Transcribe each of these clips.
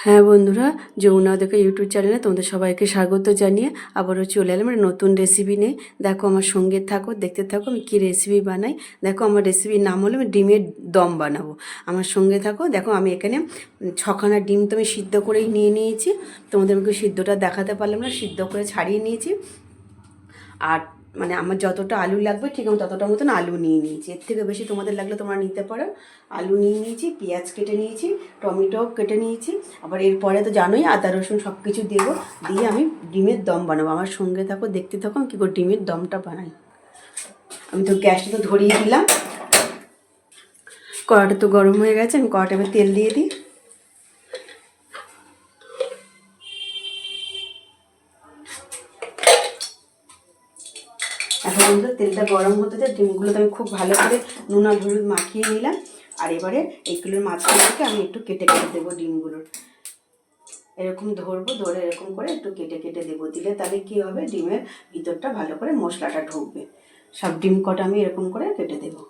হ্যাঁ বন্ধুরা, যমুনা দেখো ইউটিউব চ্যানেলে তোমাদের সবাইকে স্বাগত জানিয়ে আবারও চলে এলাম নতুন রেসিপি নিয়ে। দেখো আমার সঙ্গে থাকো, দেখতে থাকো আমি কী রেসিপি বানাই। দেখো আমার রেসিপির নাম হলো আমি ডিমের দম বানাবো। আমার সঙ্গে থাকো। দেখো আমি এখানে 6খানা ডিম তো আমি সিদ্ধ করেই নিয়ে নিয়েছি। তোমাদের আমাকে সিদ্ধটা দেখাতে পারলাম না, সিদ্ধ করে ছাড়িয়ে নিয়েছি। আর মানে আমার যতটা আলু লাগবে ঠিক আমি ততটা মতন আলু নিয়ে নিয়েছি। এর থেকে বেশি তোমাদের লাগলে তোমরা নিতে পারো। আলু নিয়ে নিয়েছি, পেঁয়াজ কেটে নিয়েছি, টমেটো কেটে নিয়েছি। আবার এরপরে তো জানোই আদা রসুন সব কিছু দেবো, দিয়ে আমি ডিমের দম বানাবো। আমার সঙ্গে থাকো, দেখতে থাকো আমি কী করে ডিমের দমটা বানাই। আমি তো গ্যাসটা তো ধরিয়ে দিলাম, কড়াটা তো গরম হয়ে গেছে। আমি কড়াটা এবার তেল দিয়ে দিই। এখন আমরা তেলটা গরম হতে যায়, ডিমগুলো তো আমি খুব ভালো করে নুন আর হলুদ মাখিয়ে নিলাম। আর এবারে এইগুলোর মাঝখান থেকে আমি একটু কেটে কেটে দেবো ডিমগুলোর। এরকম ধরবো, ধরে এরকম করে একটু কেটে কেটে দেবো। দিলে তাহলে কী হবে, ডিমের ভিতরটা ভালো করে মশলাটা ঢুকবে। সব ডিম কটা আমি এরকম করে কেটে দেবো।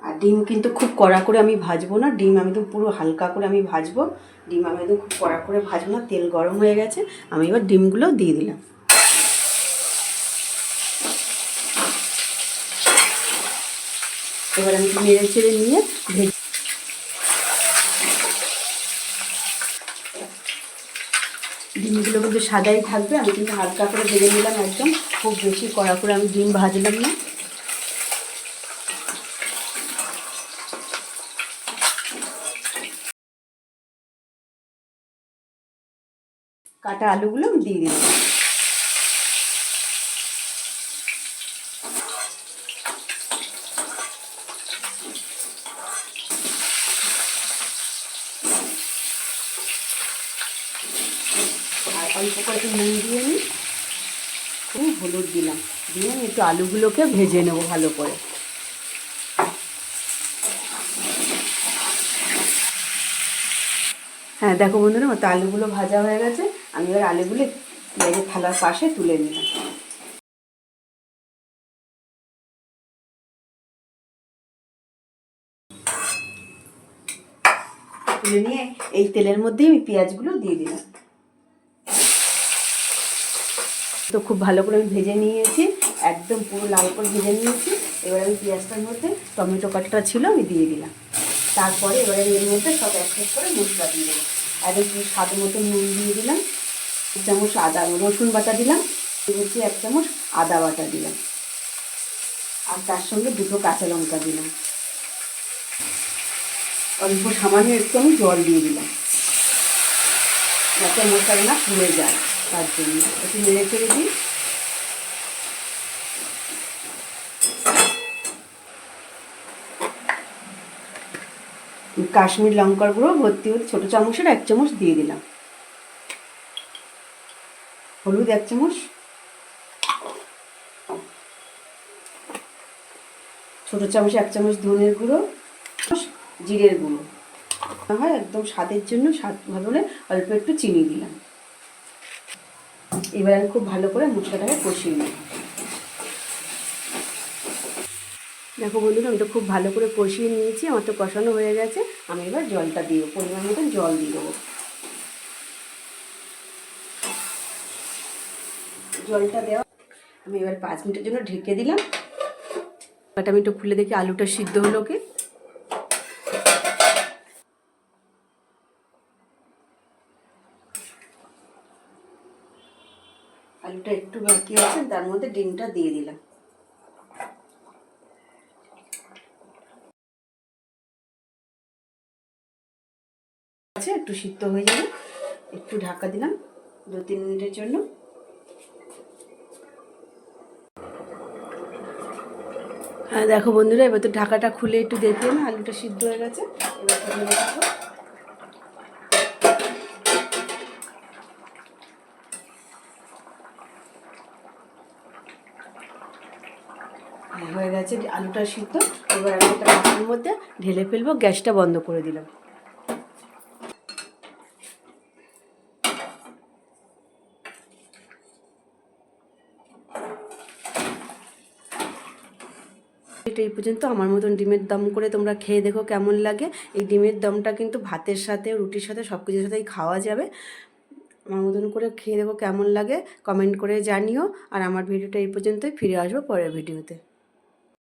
আর ডিম কিন্তু খুব কড়া করে আমি ভাজবো না, ডিম আমি তো পুরো হালকা করে আমি ভাজবো। ডিম আমি একদম খুব কড়া করে ভাজবো না। তেল গরম হয়ে গেছে, আমি এবার ডিমগুলো দিয়ে দিলাম। এবার আমি নেড়ে চেড়ে নিয়ে ভেজে, ডিমগুলো কিন্তু সাদাই থাকবে। আমি কিন্তু হালকা করে ভেজে নিলাম, একদম খুব বেশি কড়া করে আমি ডিম ভাজলাম না। কাটা আলুগুলো আমি দিয়ে দিলাম। আর অল্প করে একটু নুন দিয়ে নিই, খুব হলুদ দিলাম, দিয়ে আমি একটু আলুগুলোকে ভেজে নেবো ভালো করে। হ্যাঁ দেখো বন্ধুরা, মতো আলুগুলো ভাজা হয়ে গেছে। আমি এবার আলুগুলো পেঁয়াজের থালার পাশে তুলে নিলাম। তুলে নিয়ে এই তেলের মধ্যেই আমি পেঁয়াজগুলো দিয়ে দিলাম। তো খুব ভালো করে আমি ভেজে নিয়েছি, একদম পুরো লাল করে ভেজে নিয়েছি। এবার আমি পেঁয়াজটার মধ্যে টমেটো কাটাটা ছিল আমি দিয়ে দিলাম। তারপরে এবারে এর মধ্যে সব এক এক করে মশলা দিয়ে দেবো। আর একটু স্বাদ মতো নুন দিয়ে দিলাম, 1 চামচ আদা রসুন বাটা দিলাম, হচ্ছে 1 চামচ আদা বাটা দিলাম। আর তার সঙ্গে 2টো কাঁচা লঙ্কা দিলাম। অল্প সামান্য একটু আমি জল দিয়ে দিলাম, যাতে মশলা না পুড়ে যায়, তার জন্য একটু নেড়ে চেড়ে দিই। কাশ্মীর লঙ্কার গুঁড়ো ভর্তি হতে ছোটো চামচের 1 চামচ দিয়ে দিলাম। হলুদ 1 চামচ, ছোটো চামচ 1 চামচ ধনের গুঁড়ো, জিরের গুঁড়ো হয় একদম স্বাদের জন্য, স্বাদ ভালো হলে অল্প একটু চিনি দিলাম। এবার আমি খুব ভালো করে মশলাটাকে কষিয়ে নিই। দেখো বন্ধুরা, আমি তো খুব ভালো করে কষিয়ে নিয়েছি, আমার তো কষানো হয়ে গেছে। আমি এবার জলটা দিয়ে পরিমাণ মতন জল দিয়ে দেবো। জলটা দেওয়া আমি এবার 5 মিনিটের জন্য ঢেকে দিলাম। আমি একটু খুলে দেখি আলুটা সিদ্ধ হলো কি। আলুটা একটু বাকি আছে, তার মধ্যে ডিমটা দিয়ে দিলাম। আছে একটু সিদ্ধ হয়ে যাবে, একটু ঢাকা দিলাম 2-3 মিনিটের জন্য। হ্যাঁ দেখো বন্ধুরা, এবার তো ঢাকাটা খুলে একটু দেখি না আলুটা সিদ্ধ হয়ে গেছে। এবার তুলে রাখবো। হয়ে গেছে আলুটা সিদ্ধ। এবার আমি একটা পাত্রের মধ্যে ঢেলে ফেলবো, গ্যাসটা বন্ধ করে দিলাম। এটা এই পর্যন্ত আমার মতন ডিমের দম করে তোমরা খেয়ে দেখো কেমন লাগে। এই ডিমের দমটা কিন্তু ভাতের সাথে, রুটির সাথে সব কিছুর সাথেই খাওয়া যাবে। আমার মতন করে খেয়ে দেখো কেমন লাগে, কমেন্ট করে জানিও। আর আমার ভিডিওটা এই পর্যন্তই, ফিরে আসবো পরের ভিডিওতে।